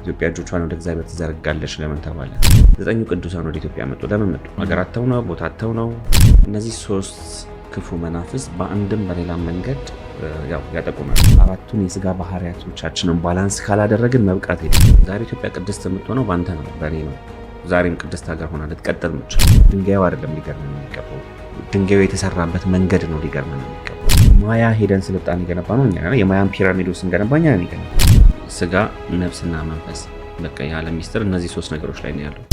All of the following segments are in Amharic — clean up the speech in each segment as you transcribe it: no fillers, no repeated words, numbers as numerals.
ኢትዮጵያ እጆቿን ወደ እግዚአብሔር ትዘረጋለች ለምን ተባለ? ዘጠኙ ቅዱሳን ወደ ኢትዮጵያ መጡ። ለምን መጡ? ሀገር አጥተው ነው? ቦታ አጥተው ነው? እነዚህ ሶስት ክፉ መናፍስ በአንድም በሌላም መንገድ ያጠቁናል። አራቱን የስጋ ባህሪያቶቻችንን ባላንስ ካላደረግን መብቃት የለም። ዛሬ ኢትዮጵያ ቅድስት የምትሆነው በአንተ ነው፣ በእኔ ነው። ዛሬም ቅድስት ሀገር ሆና ልትቀጥል ምችል። ድንጋዩ አይደለም ሊገርመን የሚገባው፣ ድንጋዩ የተሰራበት መንገድ ነው ሊገርመን የሚገባው። ማያ ሄደን ስልጣን የገነባ ነው እኛ። የማያን ፒራሚድ ስንገነባ እኛ ነን የገነባ። ስጋ፣ ነፍስና መንፈስ፣ በቃ የዓለም ሚስጥር እነዚህ ሶስት ነገሮች ላይ ነው ያለው።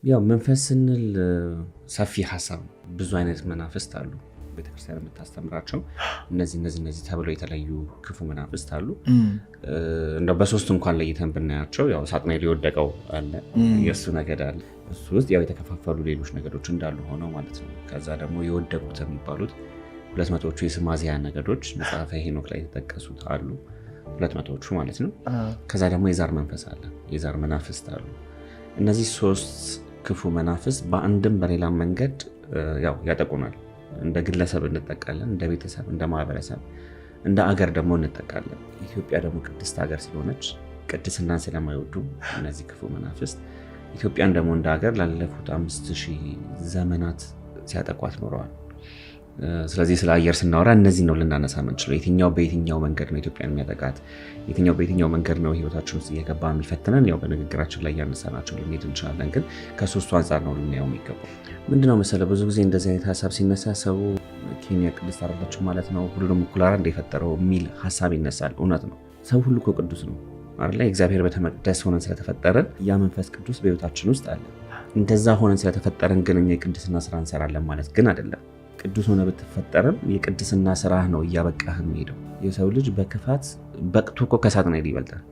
ያው መንፈስ ስንል ሰፊ ሀሳብ ነው። ብዙ አይነት መናፍስት አሉ ቤተክርስቲያን የምታስተምራቸው። እነዚህ ተብለው የተለዩ ክፉ መናፍስት አሉ። እንደው በሶስት እንኳን ለይተን ብናያቸው ያው ሳጥናኤል የወደቀው አለ፣ የእሱ ነገድ አለ። እሱ ውስጥ ያው የተከፋፈሉ ሌሎች ነገዶች እንዳሉ ሆነው ማለት ነው። ከዛ ደግሞ የወደቁት የሚባሉት 200ዎቹ የስማዚያ ነገዶች መጽሐፈ ሄኖክ ላይ የተጠቀሱት አሉ፣ 200ዎቹ ማለት ነው። ከዛ ደግሞ የዛር መንፈስ አለ፣ የዛር መናፍስት አሉ። እነዚህ ሶስት ክፉ መናፍስት በአንድም በሌላም መንገድ ያው ያጠቁናል። እንደ ግለሰብ እንጠቃለን፣ እንደ ቤተሰብ፣ እንደ ማህበረሰብ፣ እንደ አገር ደግሞ እንጠቃለን። ኢትዮጵያ ደግሞ ቅድስት ሀገር ስለሆነች ቅድስናን ስለማይወዱ እነዚህ ክፉ መናፍስት ኢትዮጵያን ደግሞ እንደ ሀገር ላለፉት 5000 ዘመናት ሲያጠቋት ኖረዋል። ስለዚህ ስለ አየር ስናወራ እነዚህ ነው ልናነሳ የምንችለው። የትኛው በየትኛው መንገድ ነው ኢትዮጵያን የሚያጠቃት፣ የትኛው በየትኛው መንገድ ነው ህይወታችን ውስጥ እየገባ የሚፈትነን፣ ያው በንግግራችን ላይ ያነሳናቸው ልንሄድ እንችላለን። ግን ከሶስቱ አንጻር ነው ልናየው የሚገባው። ምንድነው መሰለ ብዙ ጊዜ እንደዚህ አይነት ሀሳብ ሲነሳ ሰው ኬንያ ቅድስት አይደለችም ማለት ነው፣ ሁሉንም እኩል አይደል እንደፈጠረው የሚል ሀሳብ ይነሳል። እውነት ነው፣ ሰው ሁሉ እኮ ቅዱስ ነው አይደል? እግዚአብሔር በተመቅደስ ሆነን ስለተፈጠረን ያ መንፈስ ቅዱስ በህይወታችን ውስጥ አለ። እንደዛ ሆነን ስለተፈጠረን ግን እኛ የቅድስና ስራ እንሰራለን ማለት ግን አይደለም። ቅዱስ ሆነ ብትፈጠርም የቅድስና ስራህ ነው እያበቃህ የሚሄደው። የሰው ልጅ በክፋት በቅቶ እኮ ከሳጥናኤል ይበልጣል።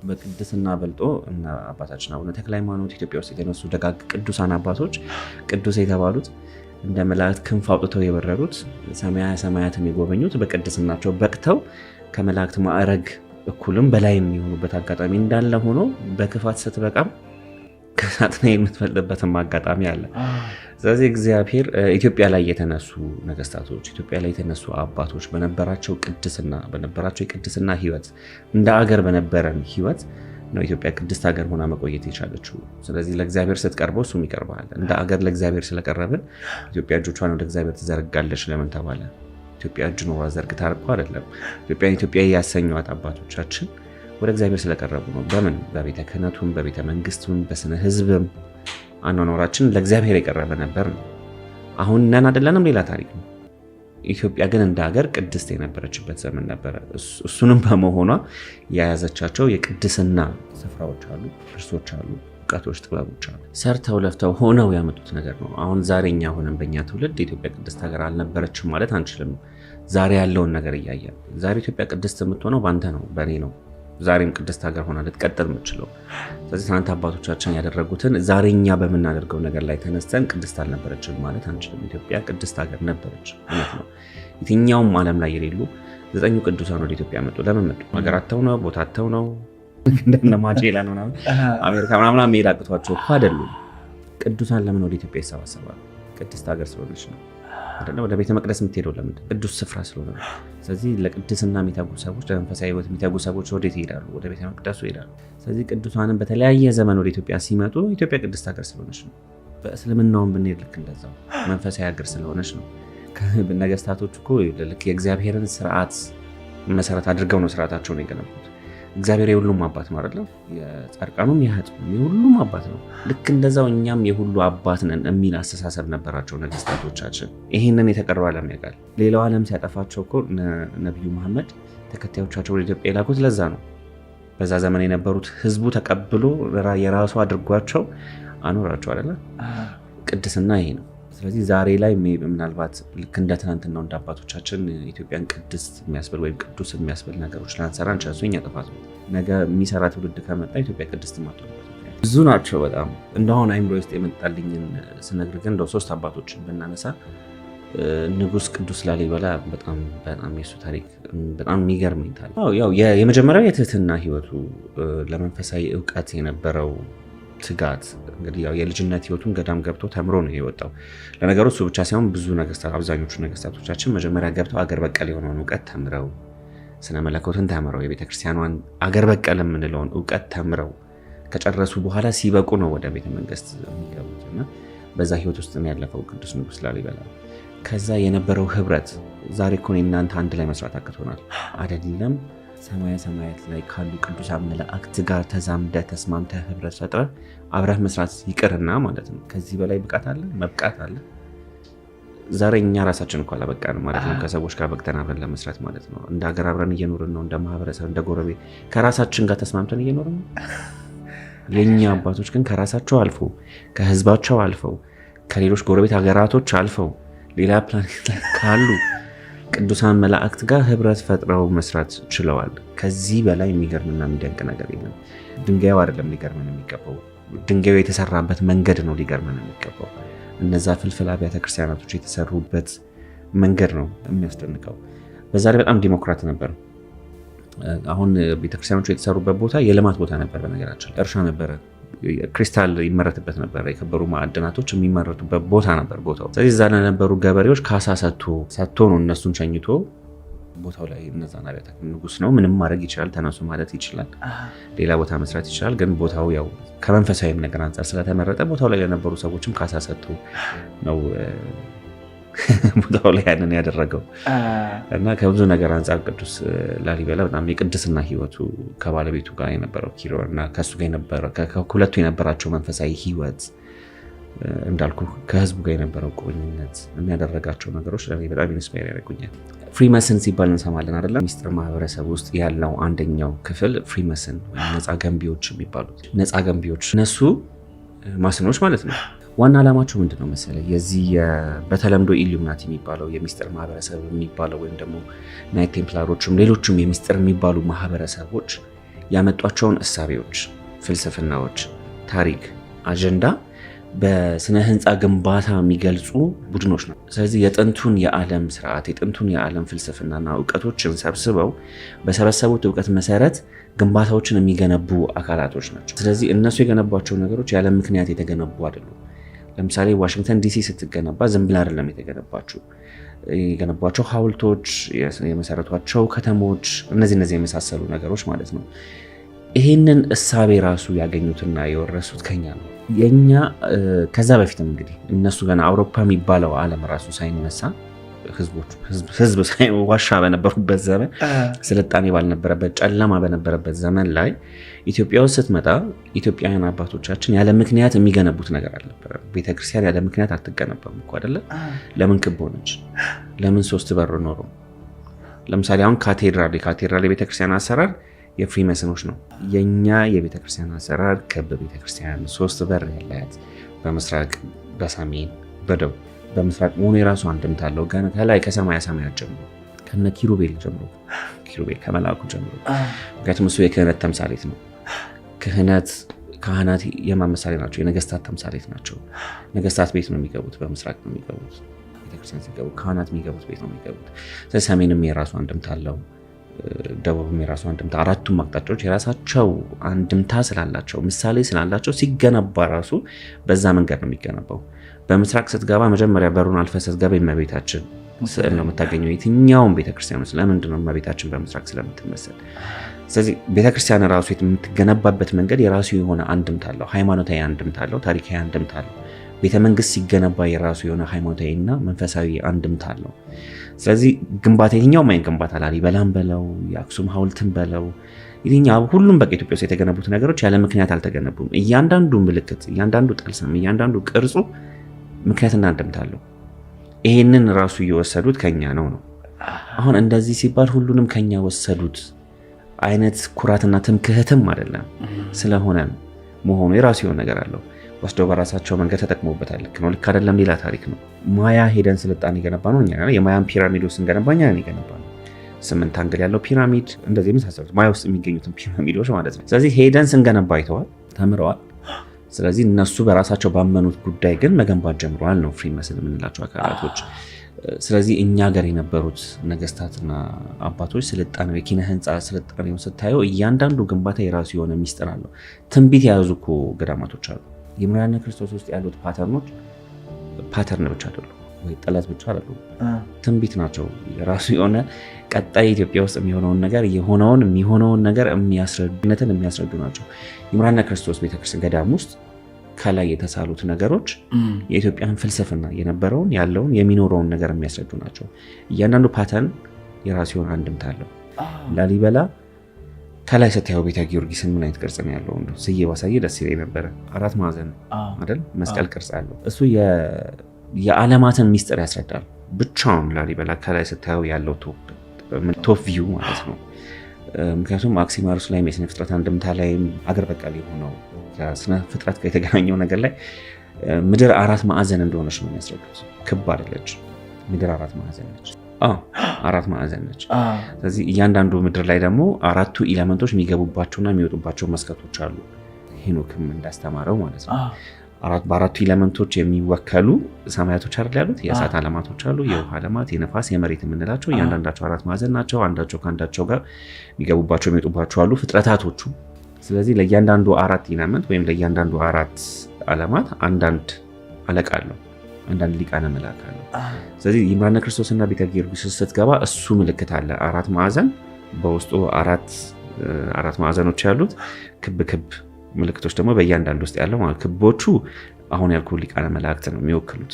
በቅድስና በልጦ እና አባታችን አቡነ ተክለ ሃይማኖት ኢትዮጵያ ውስጥ የተነሱ ደጋግ ቅዱሳን አባቶች ቅዱስ የተባሉት እንደ መላእክት ክንፍ አውጥተው የበረሩት ሰማያትን የጎበኙት በቅድስናቸው በቅተው ከመላእክት ማዕረግ እኩልም በላይ የሚሆኑበት አጋጣሚ እንዳለ ሆኖ በክፋት ስትበቃም ከሳጥናኤል የምትበልጥበትም አጋጣሚ አለ። ስለዚህ እግዚአብሔር ኢትዮጵያ ላይ የተነሱ ነገስታቶች፣ ኢትዮጵያ ላይ የተነሱ አባቶች በነበራቸው የቅድስና ህይወት እንደ አገር በነበረን ህይወት ነው ኢትዮጵያ ቅድስት ሀገር ሆና መቆየት የቻለችው። ስለዚህ ለእግዚአብሔር ስትቀርበው እሱም ይቀርባል። እንደ አገር ለእግዚአብሔር ስለቀረብን ኢትዮጵያ እጆቿን ወደ እግዚአብሔር ትዘረጋለች ለምን ተባለ? ኢትዮጵያ እጅ ኖሯ ዘርግታ አርቆ አይደለም። ኢትዮጵያ ያሰኟት አባቶቻችን ወደ እግዚአብሔር ስለቀረቡ ነው። በምን? በቤተ ክህነቱም፣ በቤተ መንግስቱም፣ በስነ ህዝብም አኗኗራችን ለእግዚአብሔር የቀረበ ነበር ነው። አሁን ነን አይደለንም፣ ሌላ ታሪክ ነው። ኢትዮጵያ ግን እንደ ሀገር ቅድስት የነበረችበት ዘመን ነበረ። እሱንም በመሆኗ የያዘቻቸው የቅድስና ስፍራዎች አሉ፣ እርሶች አሉ፣ እውቀቶች፣ ጥበቦች አሉ። ሰርተው ለፍተው ሆነው ያመጡት ነገር ነው። አሁን ዛሬ እኛ ሆነን በእኛ ትውልድ ኢትዮጵያ ቅድስት ሀገር አልነበረችም ማለት አንችልም። ዛሬ ያለውን ነገር እያየን ዛሬ ኢትዮጵያ ቅድስት የምትሆነው በአንተ ነው፣ በእኔ ነው። ዛሬም ቅድስት ሀገር ሆና ልትቀጥል የምችለው። ስለዚህ ትናንት አባቶቻችን ያደረጉትን ዛሬ እኛ በምናደርገው ነገር ላይ ተነስተን ቅድስት አልነበረችም ማለት አንችልም። ኢትዮጵያ ቅድስት ሀገር ነበረች፣ እውነት ነው። የትኛውም ዓለም ላይ የሌሉ 9 ቅዱሳን ወደ ኢትዮጵያ መጡ። ለምን መጡ? ሀገር አጥተው ነው? ቦታ አጥተው ነው? እንደነ ማጄላን ምናምን አሜሪካ ምናምን መሄድ አቅቷቸው እኮ አይደሉም። ቅዱሳን ለምን ወደ ኢትዮጵያ ይሰባሰባሉ? ቅድስት ሀገር ስለሆነች ነው አይደለ? ወደ ቤተ መቅደስ የምትሄደው ለምንድን? ቅዱስ ስፍራ ስለሆነ ነው። ስለዚህ ለቅድስና የሚተጉ ሰዎች፣ ለመንፈሳዊ ህይወት የሚተጉ ሰዎች ወዴት ይሄዳሉ? ወደ ቤተ መቅደሱ ይሄዳሉ። ስለዚህ ቅዱሳንን በተለያየ ዘመን ወደ ኢትዮጵያ ሲመጡ ኢትዮጵያ ቅድስት ሀገር ስለሆነች ነው። በእስልምናውን ብንሄድ ልክ እንደዛው መንፈሳዊ ሀገር ስለሆነች ነው። ነገስታቶች እኮ ልክ የእግዚአብሔርን ስርዓት መሰረት አድርገው ነው ስርዓታቸውን የገነቡት። እግዚአብሔር የሁሉም አባት ነው አይደለም? የጻድቃኑም የኃጥኡም የሁሉም አባት ነው። ልክ እንደዛው እኛም የሁሉ አባት ነን የሚል አስተሳሰብ ነበራቸው ነገስታቶቻችን። ይህንን የተቀረው ዓለም ያውቃል። ሌላው ዓለም ሲያጠፋቸው እኮ ነቢዩ መሐመድ ተከታዮቻቸው ወደ ኢትዮጵያ የላኩት ለዛ ነው። በዛ ዘመን የነበሩት ህዝቡ ተቀብሎ የራሱ አድርጓቸው አኖራቸው አይደለ? ቅድስና ይሄ ነው። ስለዚህ ዛሬ ላይ ምናልባት ልክ እንደ ትናንትናው እንደ አባቶቻችን ኢትዮጵያን ቅድስት የሚያስብል ወይም ቅዱስ የሚያስብል ነገሮች ላንሰራ እንችላለን። የኛ ጥፋት ነው። ነገ የሚሰራ ትውልድ ከመጣ ኢትዮጵያ ቅድስት ማትሆንበት ብዙ ናቸው። በጣም እንደሆነ አይምሮ ውስጥ የመጣልኝን ስነግር ግን እንደው 3 አባቶችን ብናነሳ ንጉስ ቅዱስ ላሊበላ በጣም የሱ ታሪክ በጣም የሚገርመኝ ታሪክ። ያው የመጀመሪያው የትህትና ህይወቱ፣ ለመንፈሳዊ እውቀት የነበረው ትጋት እንግዲህ ያው የልጅነት ህይወቱን ገዳም ገብቶ ተምሮ ነው የወጣው። ለነገሩ እሱ ብቻ ሳይሆን ብዙ ነገስታት አብዛኞቹ ነገስታቶቻችን መጀመሪያ ገብተው አገር በቀል የሆነውን እውቀት ተምረው ስነ መለኮትን ተምረው የቤተክርስቲያኗን አገር በቀል የምንለውን እውቀት ተምረው ከጨረሱ በኋላ ሲበቁ ነው ወደ ቤተ መንግስት የሚገቡት እና በዛ ህይወት ውስጥ ነው ያለፈው ቅዱስ ንጉስ ላሊበላ። ከዛ የነበረው ህብረት ዛሬ እኮ እናንተ አንድ ላይ መስራት አቅቶናል አይደለም? ሰማያ ሰማያት ላይ ካሉ ቅዱሳን መላእክት ጋር ተዛምደ ተስማምተ ህብረት ፈጥረ አብረህ መስራት ይቅርና ማለት ነው። ከዚህ በላይ ብቃት አለ? መብቃት አለ? ዛሬ እኛ ራሳችን እንኳን አላበቃንም ማለት ነው። ከሰዎች ጋር በቅተን አብረን ለመስራት ማለት ነው። እንደ ሀገር አብረን እየኖርን ነው። እንደ ማህበረሰብ፣ እንደ ጎረቤት ከራሳችን ጋር ተስማምተን እየኖርን ነው። የኛ አባቶች ግን ከራሳቸው አልፎ ከህዝባቸው አልፈው ከሌሎች ጎረቤት ሀገራቶች አልፈው ሌላ ፕላኔት ላይ ካሉ ቅዱሳን መላእክት ጋር ህብረት ፈጥረው መስራት ችለዋል። ከዚህ በላይ የሚገርምና የሚደንቅ ነገር የለም። ድንጋዩ አይደለም ሊገርመን የሚገባው፣ ድንጋዩ የተሰራበት መንገድ ነው ሊገርመን የሚገባው። እነዛ ፍልፍል አብያተ ክርስቲያናቶች የተሰሩበት መንገድ ነው የሚያስደንቀው። በዛ ላይ በጣም ዲሞክራት ነበር። አሁን ቤተክርስቲያኖቹ የተሰሩበት ቦታ የልማት ቦታ ነበር። በነገራችን እርሻ ነበረ፣ ክሪስታል ይመረትበት ነበር፣ የከበሩ ማዕድናቶች የሚመረቱበት ቦታ ነበር ቦታው። ስለዚህ እዛ ለነበሩ ገበሬዎች ካሳ ሰጥቶ ነው እነሱን ሸኝቶ ቦታው ላይ እነዛን አብያተ ንጉስ ነው ምንም ማድረግ ይችላል፣ ተነሱ ማለት ይችላል፣ ሌላ ቦታ መስራት ይችላል። ግን ቦታው ያው ከመንፈሳዊ ነገር አንጻር ስለተመረጠ ቦታው ላይ ለነበሩ ሰዎችም ካሳ ሰጥቶ ነው ቦታው ላይ ያንን ያደረገው እና ከብዙ ነገር አንጻር ቅዱስ ላሊበላ በጣም የቅድስና ህይወቱ ከባለቤቱ ጋር የነበረው ኪሮር እና ከሱ ጋር የነበረው ከሁለቱ የነበራቸው መንፈሳዊ ህይወት እንዳልኩ ከህዝቡ ጋር የነበረው ቁርኝነት የሚያደረጋቸው ነገሮች ለኔ በጣም ኢንስፓየር ያደርጉኛል። ፍሪመሰን ሲባል እንሰማለን አይደለም? ሚስጥር ማህበረሰብ ውስጥ ያለው አንደኛው ክፍል ፍሪመሰን ወይም ነፃ ገንቢዎች የሚባሉት ነፃ ገንቢዎች፣ እነሱ ማስኖች ማለት ነው። ዋና ዓላማቸው ምንድን ነው መሰለህ? የዚህ በተለምዶ ኢሉሚናቲ የሚባለው የሚስጥር ማህበረሰብ የሚባለው ወይም ደግሞ ናይት ቴምፕላሮችም ሌሎችም የሚስጥር የሚባሉ ማህበረሰቦች ያመጧቸውን እሳቤዎች፣ ፍልስፍናዎች፣ ታሪክ፣ አጀንዳ በስነ ህንፃ ግንባታ የሚገልጹ ቡድኖች ነው። ስለዚህ የጥንቱን የዓለም ስርዓት የጥንቱን የዓለም ፍልስፍናና እውቀቶችን ሰብስበው በሰበሰቡት እውቀት መሰረት ግንባታዎችን የሚገነቡ አካላቶች ናቸው። ስለዚህ እነሱ የገነቧቸው ነገሮች ያለ ምክንያት የተገነቡ አይደሉም። ለምሳሌ ዋሽንግተን ዲሲ ስትገነባ ዝም ብላ አይደለም የተገነባቸው። የገነቧቸው ሐውልቶች፣ የመሰረቷቸው ከተሞች፣ እነዚህ የመሳሰሉ ነገሮች ማለት ነው። ይህንን እሳቤ ራሱ ያገኙትና የወረሱት ከኛ ነው። የኛ ከዛ በፊትም እንግዲህ እነሱ ገና አውሮፓ የሚባለው ዓለም ራሱ ሳይነሳ ህዝብ ዋሻ በነበሩበት ዘመን፣ ስልጣኔ ባልነበረበት ጨለማ በነበረበት ዘመን ላይ ኢትዮጵያ ውስጥ ስትመጣ ኢትዮጵያውያን አባቶቻችን ያለ ምክንያት የሚገነቡት ነገር አልነበረም። ቤተክርስቲያን ያለ ምክንያት አትገነባም እኮ አይደለ? ለምን ክብ ሆነች? ለምን 3 በር ኖሮ? ለምሳሌ አሁን ካቴድራል የቤተክርስቲያን አሰራር የፍሪሜሰኖች ነው። የኛ የቤተክርስቲያን አሰራር ክብ ቤተክርስቲያን 3 በር ያላት በምስራቅ፣ በሰሜን፣ በደቡብ። በምስራቅ መሆኑ የራሱ አንድምታ አለው። ከላይ ከሰማያ ሰማያት ጀምሮ ከነ ኪሩቤል ከመልአኩ ጀምሮ፣ ምክንያቱም እሱ የክህነት ተምሳሌት ነው። ካህናት የማን ምሳሌ ናቸው? የነገስታት ተምሳሌት ናቸው። ነገስታት ቤት ነው የሚገቡት፣ በምስራቅ ነው የሚገቡት። ቤተክርስቲያን ሲገቡ ካህናት የሚገቡት ቤት ነው የሚገቡት። ሰሜንም የራሱ አንድምታ አለው፣ ደቡብም የራሱ አንድምታ። አራቱም አቅጣጫዎች የራሳቸው አንድምታ ስላላቸው ምሳሌ ስላላቸው ሲገነባ ራሱ በዛ መንገድ ነው የሚገነባው። በምስራቅ ስትገባ መጀመሪያ በሩን አልፈህ ስትገባ የእመቤታችን ስዕል ነው የምታገኘው የትኛውም ቤተክርስቲያን ውስጥ። ለምንድን ነው እመቤታችን በምስራቅ ስለምትመሰል። ስለዚህ ቤተክርስቲያን ራሱ የምትገነባበት መንገድ የራሱ የሆነ አንድምታ አለው፣ ሃይማኖታዊ አንድምታ አለው፣ ታሪካዊ አንድምታ አለው። ቤተመንግስት ሲገነባ የራሱ የሆነ ሃይማኖታዊና መንፈሳዊ አንድምታ አለው። ስለዚህ ግንባታ የትኛውም አይነት ግንባታ ላሊበላም በለው የአክሱም ሐውልትን በለው ሁሉም በቃ ኢትዮጵያ ውስጥ የተገነቡት ነገሮች ያለ ምክንያት አልተገነቡም። እያንዳንዱ ምልክት፣ እያንዳንዱ ጠልሰም፣ እያንዳንዱ ቅርጹ ምክንያትና አንድምታ አለው። ይሄንን ራሱ እየወሰዱት ከኛ ነው። አሁን እንደዚህ ሲባል ሁሉንም ከኛ ወሰዱት አይነት ኩራትና ትምክህትም አይደለም። ስለሆነ መሆኑ የራሱ የሆነ ነገር አለው። ወስደው በራሳቸው መንገድ ተጠቅመውበታል። ልክ ነው፣ ልክ አይደለም ሌላ ታሪክ ነው። ማያ ሄደን ስልጣን የገነባ ነው እኛ። የማያን ፒራሚድ ስንገነባ እኛ የገነባ ነው። 8 አንግል ያለው ፒራሚድ እንደዚህ የመሳሰሉት ማያ ውስጥ የሚገኙትን ፒራሚዶች ማለት ነው። ስለዚህ ሄደን ስንገነባ አይተዋል፣ ተምረዋል። ስለዚህ እነሱ በራሳቸው ባመኑት ጉዳይ ግን መገንባት ጀምረዋል ነው ፍሪሜሰን የምንላቸው አካላቶች። ስለዚህ እኛ ሀገር የነበሩት ነገስታትና አባቶች ስልጣኔ የኪነ ህንፃ ስልጣኔውን ስታየው እያንዳንዱ ግንባታ የራሱ የሆነ ሚስጥር አለው። ትንቢት የያዙ እኮ ገዳማቶች አሉ። የምርሃነ ክርስቶስ ውስጥ ያሉት ፓተርኖች ፓተርን ብቻ አይደሉም ወይ ጥለት ብቻ አይደሉም፣ ትንቢት ናቸው። የራሱ የሆነ ቀጣይ ኢትዮጵያ ውስጥ የሚሆነውን ነገር የሚሆነውን ነገር የሚያስረዱ ናቸው። የምርሃነ ክርስቶስ ቤተክርስቲያን ገዳም ውስጥ ከላይ የተሳሉት ነገሮች የኢትዮጵያን ፍልስፍና የነበረውን ያለውን የሚኖረውን ነገር የሚያስረዱ ናቸው። እያንዳንዱ ፓተርን የራሱ የሆነ አንድምታ አለው። ላሊበላ ከላይ ስታየው ቤተ ጊዮርጊስን ምን አይነት ቅርጽ ነው ያለው? ስዬ ባሳየ ደስ ይለኝ ነበረ። 4 ማዕዘን አይደል? መስቀል ቅርጽ አለው። እሱ የዓለማትን ሚስጥር ያስረዳል ብቻውን። ላሊበላ ከላይ ስታየው ያለው ቶፕ ቪው ማለት ነው። ምክንያቱም አክሲማሮስ ላይ የስነ ፍጥረት አንድምታ ላይ አገር በቀል የሆነው ከስነ ፍጥረት ጋር የተገናኘው ነገር ላይ ምድር 4 ማዕዘን እንደሆነች ነው የሚያስረዱት። ክብ አይደለች ምድር፣ 4 ማዕዘን ነች። 4 ማዕዘን ነች። ስለዚህ እያንዳንዱ ምድር ላይ ደግሞ 4ቱ ኢለመንቶች የሚገቡባቸውና የሚወጡባቸው መስኮቶች አሉ። ሄኖክም እንዳስተማረው ማለት ነው። በ4ቱ ኢለመንቶች የሚወከሉ ሰማያቶች አይደል ያሉት? የእሳት ዓለማቶች አሉ፣ የውሃ ዓለማት፣ የነፋስ፣ የመሬት የምንላቸው እያንዳንዳቸው 4 ማዕዘን ናቸው። አንዳቸው ከአንዳቸው ጋር የሚገቡባቸው የሚወጡባቸው አሉ ፍጥረታቶቹ። ስለዚህ ለእያንዳንዱ 4 ኢለመንት ወይም ለእያንዳንዱ 4 ዓለማት አንዳንድ አለቃ አለው፣ አንዳንድ ሊቃነ መላእክት አለው። ስለዚህ የምርሃነ ክርስቶስና ቤተ ጊዮርጊስ ስትገባ እሱ ምልክት አለ። 4 ማዕዘን በውስጡ 4 ማዕዘኖች ያሉት ክብ ምልክቶች ደግሞ በእያንዳንዱ ውስጥ ያለው ማለት ክቦቹ አሁን ያልኩ ሊቃነ መላእክት ነው የሚወክሉት።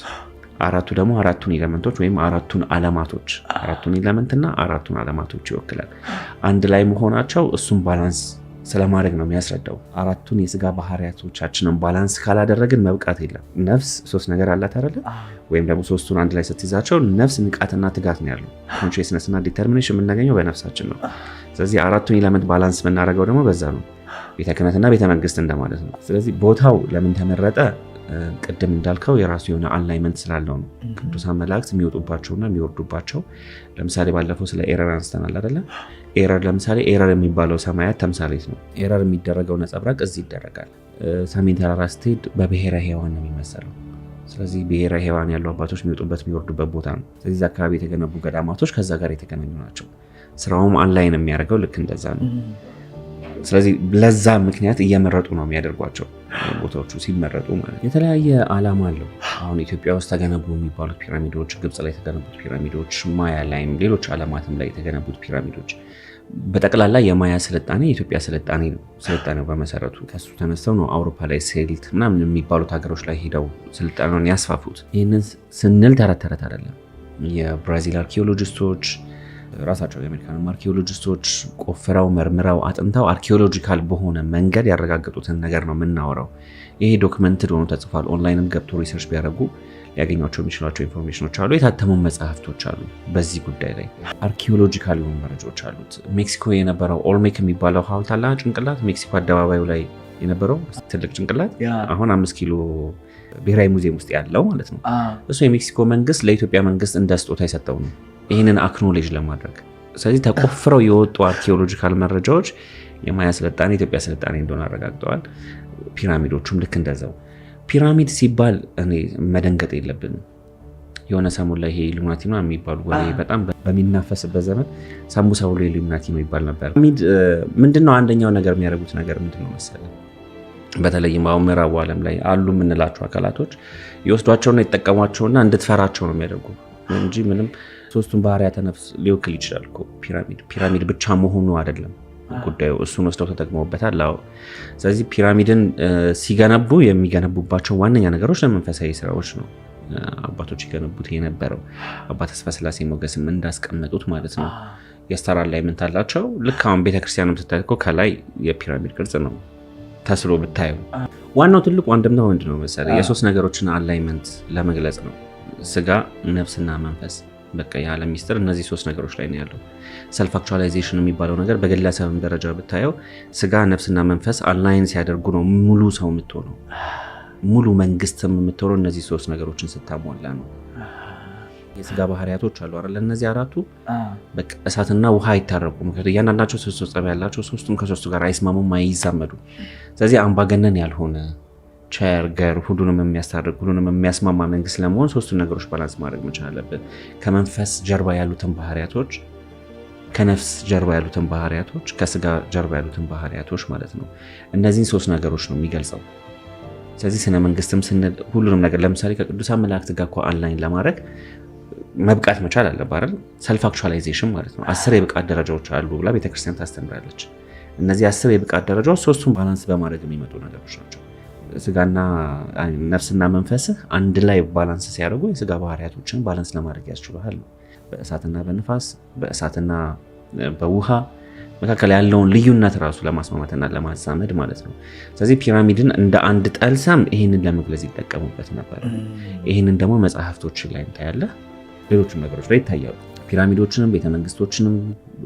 4ቱ ደግሞ 4ቱን ኢለመንቶች ወይም 4ቱን ዓለማቶች 4ቱን ኢለመንትና 4ቱን ዓለማቶች ይወክላል። አንድ ላይ መሆናቸው እሱን ባላንስ ስለማድረግ ነው የሚያስረዳው። 4ቱን የስጋ ባህሪያቶቻችንን ባላንስ ካላደረግን መብቃት የለም። ነፍስ 3 ነገር አላት አይደለ? ወይም ደግሞ 3ቱን አንድ ላይ ስትይዛቸው ነፍስ ንቃትና ትጋት ነው ያለው። ኮንሽስነስ እና ዲተርሚኔሽን የምናገኘው በነፍሳችን ነው። ስለዚህ 4ቱን ኢለመንት ባላንስ የምናደርገው ደግሞ በዛ ነው። ቤተ ክህነትና ቤተ መንግስት እንደማለት ነው። ስለዚህ ቦታው ለምን ተመረጠ? ቅድም እንዳልከው የራሱ የሆነ አላይመንት ስላለው ነው። ቅዱሳን መላእክት የሚወጡባቸውና የሚወርዱባቸው። ለምሳሌ ባለፈው ስለ ኤረር አንስተናል አይደለ? ኤረር ለምሳሌ ኤረር የሚባለው ሰማያት ተምሳሌት ነው። ኤረር የሚደረገው ነጸብራቅ እዚህ ይደረጋል። ሰሜን ተራራ ስትሄድ በብሔረ ሔዋን ነው የሚመሰለው። ስለዚህ ብሔረ ሔዋን ያሉ አባቶች የሚወጡበት የሚወርዱበት ቦታ ነው። ስለዚህ አካባቢ የተገነቡ ገዳማቶች ከዛ ጋር የተገናኙ ናቸው። ስራውም አንላይን የሚያደርገው ልክ እንደዛ ነው። ስለዚህ ለዛ ምክንያት እየመረጡ ነው የሚያደርጓቸው ቦታዎቹ ሲመረጡ ማለት ነው። የተለያየ ዓላማ አለው። አሁን ኢትዮጵያ ውስጥ ተገነቡ የሚባሉት ፒራሚዶች፣ ግብጽ ላይ የተገነቡት ፒራሚዶች፣ ማያ ላይም ሌሎች ዓለማትም ላይ የተገነቡት ፒራሚዶች በጠቅላላ የማያ ስልጣኔ የኢትዮጵያ ስልጣኔ ነው። ስልጣኔው በመሰረቱ ከሱ ተነስተው ነው አውሮፓ ላይ ሴልት ምናምን የሚባሉት ሀገሮች ላይ ሄደው ስልጣኔውን ያስፋፉት። ይህንን ስንል ተረት ተረት አይደለም። የብራዚል አርኪኦሎጂስቶች ራሳቸው የአሜሪካን አርኪኦሎጂስቶች ቆፍረው መርምረው አጥንተው አርኪኦሎጂካል በሆነ መንገድ ያረጋገጡትን ነገር ነው የምናወራው። ይሄ ዶክመንትድ ሆኖ ተጽፏል። ኦንላይንም ገብቶ ሪሰርች ቢያደርጉ ሊያገኟቸው የሚችሏቸው ኢንፎርሜሽኖች አሉ። የታተሙ መጽሐፍቶች አሉ። በዚህ ጉዳይ ላይ አርኪኦሎጂካል የሆኑ መረጃዎች አሉት። ሜክሲኮ የነበረው ኦልሜክ የሚባለው ሐውልት አለ ጭንቅላት፣ ሜክሲኮ አደባባዩ ላይ የነበረው ትልቅ ጭንቅላት አሁን 5 ኪሎ ብሔራዊ ሙዚየም ውስጥ ያለው ማለት ነው። እሱ የሜክሲኮ መንግስት ለኢትዮጵያ መንግስት እንደ ስጦታ የሰጠው ነው፣ ይህንን አክኖሌጅ ለማድረግ። ስለዚህ ተቆፍረው የወጡ አርኪኦሎጂካል መረጃዎች የማያ ስልጣኔ ኢትዮጵያ ስልጣኔ እንደሆነ አረጋግጠዋል። ፒራሚዶቹም ልክ እንደዛው። ፒራሚድ ሲባል እኔ መደንገጥ የለብንም። የሆነ ሰሞን ላይ ይሄ ኢሉሚናቲ ነው የሚባሉ ወሬ በጣም በሚናፈስበት ዘመን ሳምቡሳ ብሎ ኢሉሚናቲ ነው ይባል ነበር። ፒራሚድ ምንድነው? አንደኛው ነገር የሚያደርጉት ነገር ምንድነው መሰለህ? በተለይም አሁን ምዕራቡ ዓለም ላይ አሉ የምንላቸው አካላቶች ይወስዷቸውና ይጠቀሟቸውና እንድትፈራቸው ነው የሚያደርጉ እንጂ ምንም ሶስቱን ባህሪያተ ነፍስ ሊወክል ይችላል እኮ ፒራሚድ ብቻ መሆኑ አይደለም ጉዳዩ። እሱን ወስደው ተጠቅመውበታል። አዎ። ስለዚህ ፒራሚድን ሲገነቡ የሚገነቡባቸው ዋነኛ ነገሮች ለመንፈሳዊ ስራዎች ነው አባቶች ይገነቡት የነበረው። አባ ተስፋ ስላሴ ሞገስም እንዳስቀመጡት ማለት ነው። የስታር አላይመንት አላቸው። ልክ አሁን ቤተክርስቲያንም ስታይ እኮ ከላይ የፒራሚድ ቅርጽ ነው ተስሎ ብታየው። ዋናው ትልቁ አንድምታ ምንድን ነው መሰለህ? የሶስት ነገሮችን አላይመንት ለመግለጽ ነው። ስጋ፣ ነፍስና መንፈስ። በቃ የዓለም ሚስጥር እነዚህ ሶስት ነገሮች ላይ ነው ያለው። ሰልፍ አክቹዋላይዜሽን የሚባለው ነገር በግለሰብም ደረጃ ብታየው ስጋ፣ ነፍስና መንፈስ አላይን ሲያደርጉ ነው ሙሉ ሰው የምትሆነው፣ ሙሉ መንግስትም የምትሆነው እነዚህ ሶስት ነገሮችን ስታሟላ ነው። የስጋ ባህሪያቶች አሉ አይደል? እነዚህ አራቱ በቃ እሳትና ውሃ አይታረቁም። ምክንያቱም እያንዳንዳቸው ሶስት ጸባይ ያላቸው፣ ሶስቱም ከሶስቱ ጋር አይስማሙም፣ አይዛመዱ። ስለዚህ አምባገነን ያልሆነ ቸር ገር ሁሉንም የሚያስታርቅ ሁሉንም የሚያስማማ መንግስት ለመሆን ሶስቱን ነገሮች ባላንስ ማድረግ መቻል አለብን። ከመንፈስ ጀርባ ያሉትን ባህሪያቶች፣ ከነፍስ ጀርባ ያሉትን ባህሪያቶች፣ ከስጋ ጀርባ ያሉትን ባህሪያቶች ማለት ነው። እነዚህን ሶስት ነገሮች ነው የሚገልጸው። ስለዚህ ስነ መንግስትም ስንል ሁሉንም ነገር ለምሳሌ ከቅዱሳን መላእክት ጋር እኮ አንላይን ለማድረግ መብቃት መቻል አለብህ አይደል? ሰልፍ አክቹዋላይዜሽን ማለት ነው። 10 የብቃት ደረጃዎች አሉ ብላ ቤተክርስቲያን ታስተምራለች። እነዚህ 10 የብቃት ደረጃዎች ሶስቱን ባላንስ በማድረግ የሚመጡ ነገሮች ናቸው። ስጋና ነፍስና መንፈስህ አንድ ላይ ባላንስ ሲያደርጉ የስጋ ባህሪያቶችን ባላንስ ለማድረግ ያስችላል። በእሳትና በንፋስ በእሳትና በውሃ መካከል ያለውን ልዩነት ራሱ ለማስማማትና ለማዛመድ ማለት ነው። ስለዚህ ፒራሚድን እንደ አንድ ጠልሰም ይህንን ለመግለጽ ይጠቀሙበት ነበር። ይህንን ደግሞ መጽሐፍቶችን ላይ ታያለህ፣ ሌሎችም ነገሮች ላይ ይታያሉ። ፒራሚዶችንም ቤተመንግስቶችንም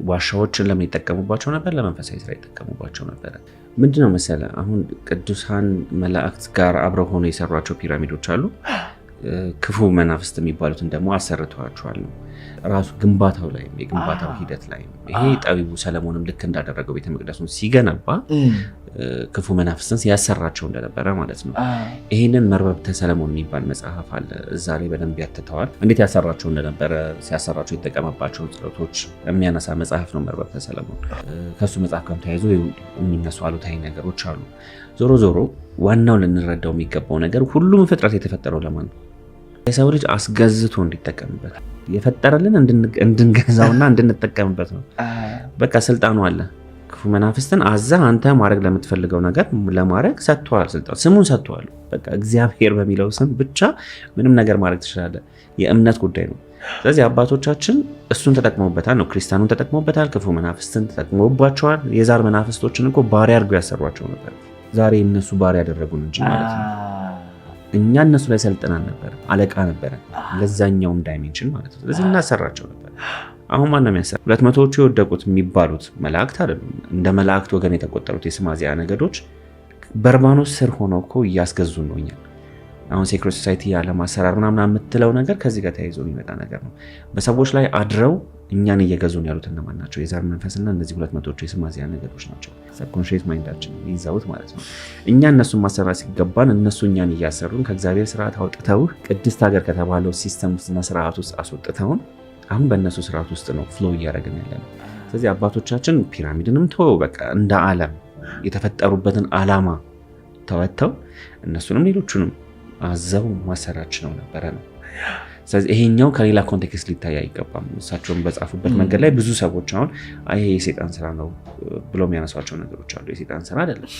ዋሻዎችን ለምን ይጠቀሙባቸው ነበር? ለመንፈሳዊ ስራ ይጠቀሙባቸው ነበር። ምንድነው መሰለ አሁን ቅዱሳን መላእክት ጋር አብረው ሆኖ የሰሯቸው ፒራሚዶች አሉ። ክፉ መናፍስት የሚባሉትን ደግሞ አሰርተዋቸዋል ነው ራሱ ግንባታው ላይ የግንባታው ሂደት ላይ። ይሄ ጠቢቡ ሰለሞንም ልክ እንዳደረገው ቤተ መቅደሱን ሲገነባ ክፉ መናፍስትን ሲያሰራቸው እንደነበረ ማለት ነው። ይሄንን መርበብተ ሰለሞን የሚባል መጽሐፍ አለ። እዛ ላይ በደንብ ያትተዋል እንዴት ያሰራቸው እንደነበረ፣ ሲያሰራቸው የተጠቀመባቸው ጸሎቶች የሚያነሳ መጽሐፍ ነው መርበብተ ሰለሞን። ከሱ መጽሐፍ ጋር ተያይዞ የሚነሱ አሉታዊ ነገሮች አሉ። ዞሮ ዞሮ ዋናው ልንረዳው የሚገባው ነገር ሁሉም ፍጥረት የተፈጠረው ለማን ነው? የሰው ልጅ አስገዝቶ እንዲጠቀምበት የፈጠረልን እንድንገዛውና እንድንጠቀምበት ነው። በቃ ስልጣኑ አለ። ክፉ መናፍስትን አዛ አንተ ማድረግ ለምትፈልገው ነገር ለማድረግ ሰጥቷል። ስልጣን ስሙን ሰጥቷል። በቃ እግዚአብሔር በሚለው ስም ብቻ ምንም ነገር ማድረግ ትችላለህ። የእምነት ጉዳይ ነው። ስለዚህ አባቶቻችን እሱን ተጠቅመውበታል ነው። ክርስቲያኑን ተጠቅመውበታል። ክፉ መናፍስትን ተጠቅመውባቸዋል። የዛር መናፍስቶችን እኮ ባሪያ አድርገው ያሰሯቸው ነበር። ዛሬ እነሱ ባሪያ ያደረጉን እንጂ ማለት ነው። እኛ እነሱ ላይ ሰልጥናን ነበር፣ አለቃ ነበረ ለዛኛውም ዳይሜንሽን ማለት ነው። ስለዚህ እናሰራቸው ነበር። አሁን ማን ነው የሚያሰራ? 200ዎቹ የወደቁት የሚባሉት መላእክት አይደሉም። እንደ መላእክት ወገን የተቆጠሩት የስማዚያ ነገዶች በርባኖስ ስር ሆነው እኮ እያስገዙን ነው እኛን። አሁን ሴክሬት ሶሳይቲ ያለም አሰራር ምናምን የምትለው ነገር ከዚህ ጋር ተያይዞ የሚመጣ ነገር ነው። በሰዎች ላይ አድረው እኛን እየገዙን ያሉት እነማን ናቸው? የዛር መንፈስና እነዚህ 200ዎቹ የስማዚያ ነገዶች ናቸው። ሰብኮንሺየስ ማይንዳችን ይዘውት ማለት ነው። እኛ እነሱን ማሰራት ሲገባን እነሱ እኛን እያሰሩን ከእግዚአብሔር ስርዓት አውጥተው ቅድስት ሀገር ከተባለው ሲስተም ውስጥና ስርዓት ውስጥ አስወጥተውን አሁን በእነሱ ስርዓት ውስጥ ነው ፍሎ እያደረግን ያለ ነው። ስለዚህ አባቶቻችን ፒራሚድንም ተወው፣ በቃ እንደ ዓለም የተፈጠሩበትን ዓላማ ተወጥተው እነሱንም ሌሎቹንም አዘው ማሰራች ነው ነበረ ነው። ስለዚህ ይሄኛው ከሌላ ኮንቴክስት ሊታይ አይገባም። እሳቸውን በጻፉበት መንገድ ላይ ብዙ ሰዎች አሁን ይሄ የሴጣን ስራ ነው ብሎ የሚያነሷቸው ነገሮች አሉ። የሴጣን ስራ አይደለም።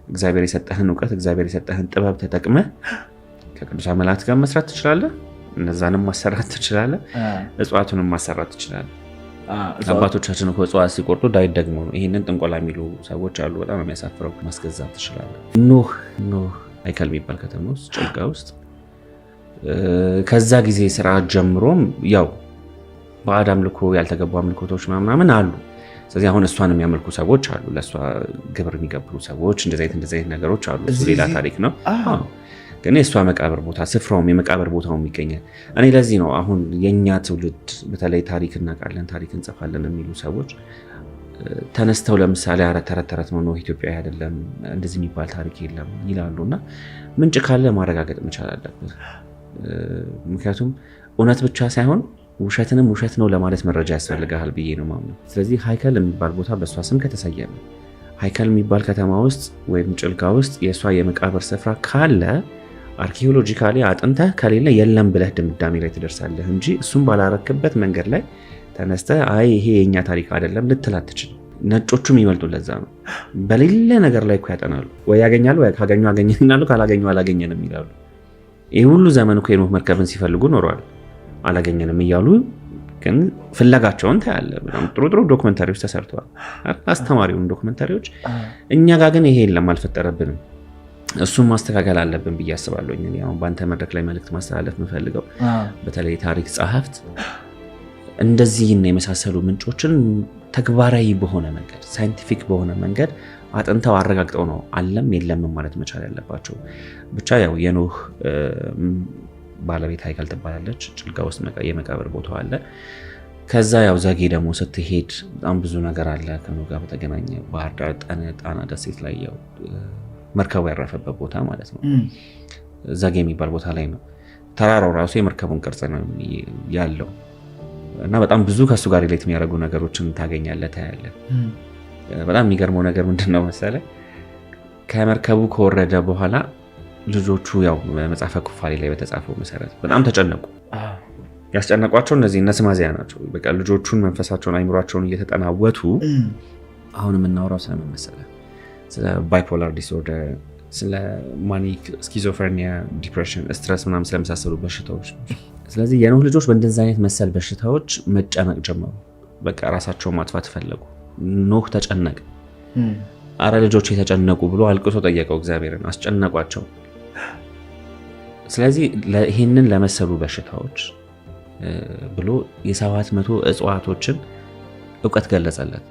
እግዚአብሔር የሰጠህን እውቀት፣ እግዚአብሔር የሰጠህን ጥበብ ተጠቅመህ ከቅዱሳን መላእክት ጋር መስራት ትችላለህ። እነዛንም ማሰራት ትችላለህ። እጽዋቱንም ማሰራት ትችላለህ። አባቶቻችን እኮ እጽዋት ሲቆርጡ ዳዊት ደግሞ ነው። ይህንን ጥንቆላ የሚሉ ሰዎች አሉ። በጣም የሚያሳፍረው። ማስገዛት ትችላለህ። ኖህ አይከል የሚባል ከተማ ውስጥ ጭልጋ ውስጥ ከዛ ጊዜ ስርዓት ጀምሮም ያው ባዕድ አምልኮ ያልተገቡ አምልኮቶች ምናምን አሉ። ስለዚህ አሁን እሷን የሚያመልኩ ሰዎች አሉ። ለእሷ ግብር የሚገብሩ ሰዎች እንደዚህ አይነት ነገሮች አሉ። እሱ ሌላ ታሪክ ነው። ግን የእሷ መቃብር ቦታ ስፍራውም የመቃብር ቦታውም ይገኛል። እኔ ለዚህ ነው አሁን የእኛ ትውልድ በተለይ ታሪክ እናውቃለን፣ ታሪክ እንጽፋለን የሚሉ ሰዎች ተነስተው ለምሳሌ ተረት ነው ኢትዮጵያዊ አይደለም እንደዚህ የሚባል ታሪክ የለም ይላሉ። እና ምንጭ ካለ ማረጋገጥ መቻል አለብን። ምክንያቱም እውነት ብቻ ሳይሆን ውሸትንም ውሸት ነው ለማለት መረጃ ያስፈልጋል ብዬ ነው ማምነው። ስለዚህ ሃይከል የሚባል ቦታ በእሷ ስም ከተሰየመ ሃይከል የሚባል ከተማ ውስጥ ወይም ጭልጋ ውስጥ የእሷ የመቃብር ስፍራ ካለ አርኪኦሎጂካሊ አጥንተህ ከሌለ የለም ብለህ ድምዳሜ ላይ ትደርሳለህ እንጂ እሱም ባላረክበት መንገድ ላይ ተነስተህ አይ ይሄ የኛ ታሪክ አይደለም ልትል አትችልም። ነጮቹም ይመልጡ ለዛ ነው። በሌለ ነገር ላይ እኮ ያጠናሉ። ወይ ያገኛሉ፣ ወይ ካገኙ አገኘናሉ፣ ካላገኙ አላገኘንም ይላሉ። ይህ ሁሉ ዘመን እኮ የኖህ መርከብን ሲፈልጉ ኖረዋል። አላገኘንም እያሉ ግን ፍለጋቸውን ታያለህ። በጣም ጥሩ ዶክመንታሪዎች ተሰርተዋል፣ አስተማሪውን ዶክመንታሪዎች። እኛ ጋር ግን ይሄ የለም፣ አልፈጠረብንም። እሱን ማስተካከል አለብን ብዬ አስባለሁ። አሁን በአንተ መድረክ ላይ መልዕክት ማስተላለፍ የምፈልገው በተለይ ታሪክ ጸሐፍት እንደዚህ የመሳሰሉ ምንጮችን ተግባራዊ በሆነ መንገድ ሳይንቲፊክ በሆነ መንገድ አጥንተው አረጋግጠው ነው አለም የለም ማለት መቻል ያለባቸው። ብቻ ያው የኖህ ባለቤት ሃይከል ትባላለች። ጭልጋ ውስጥ የመቃብር ቦታው አለ። ከዛ ያው ዘጌ ደግሞ ስትሄድ በጣም ብዙ ነገር አለ ከኖህ ጋር በተገናኘ። ባህር ዳር ጣና ደሴት ላይ ያው መርከቡ ያረፈበት ቦታ ማለት ነው። ዛጌ የሚባል ቦታ ላይ ነው። ተራራው ራሱ የመርከቡን ቅርጽ ነው ያለው እና በጣም ብዙ ከሱ ጋር ሪሌት የሚያደርጉ ነገሮችን ታገኛለህ፣ ታያለህ። በጣም የሚገርመው ነገር ምንድነው መሰለህ? ከመርከቡ ከወረደ በኋላ ልጆቹ ያው መጽሐፈ ኩፋሌ ላይ በተጻፈው መሰረት በጣም ተጨነቁ። ያስጨነቋቸው እነዚህ እነስማዚያ ናቸው። በቃ ልጆቹን መንፈሳቸውን አይምሯቸውን እየተጠናወቱ አሁን የምናወራው ስለምን መሰለህ? ስለ ባይፖላር ዲስኦርደር፣ ስለ ማኒክ ስኪዞፍሬኒያ፣ ዲፕሬሽን፣ ስትረስ ምናምን ስለመሳሰሉ በሽታዎች። ስለዚህ የኖህ ልጆች በእንደዚህ አይነት መሰል በሽታዎች መጨነቅ ጀመሩ። በቃ ራሳቸውን ማጥፋት ፈለጉ። ኖህ ተጨነቀ። አረ ልጆች የተጨነቁ ብሎ አልቅሶ ጠየቀው እግዚአብሔርን፣ አስጨነቋቸው። ስለዚህ ይህንን ለመሰሉ በሽታዎች ብሎ የ700 እጽዋቶችን እውቀት ገለጸለት።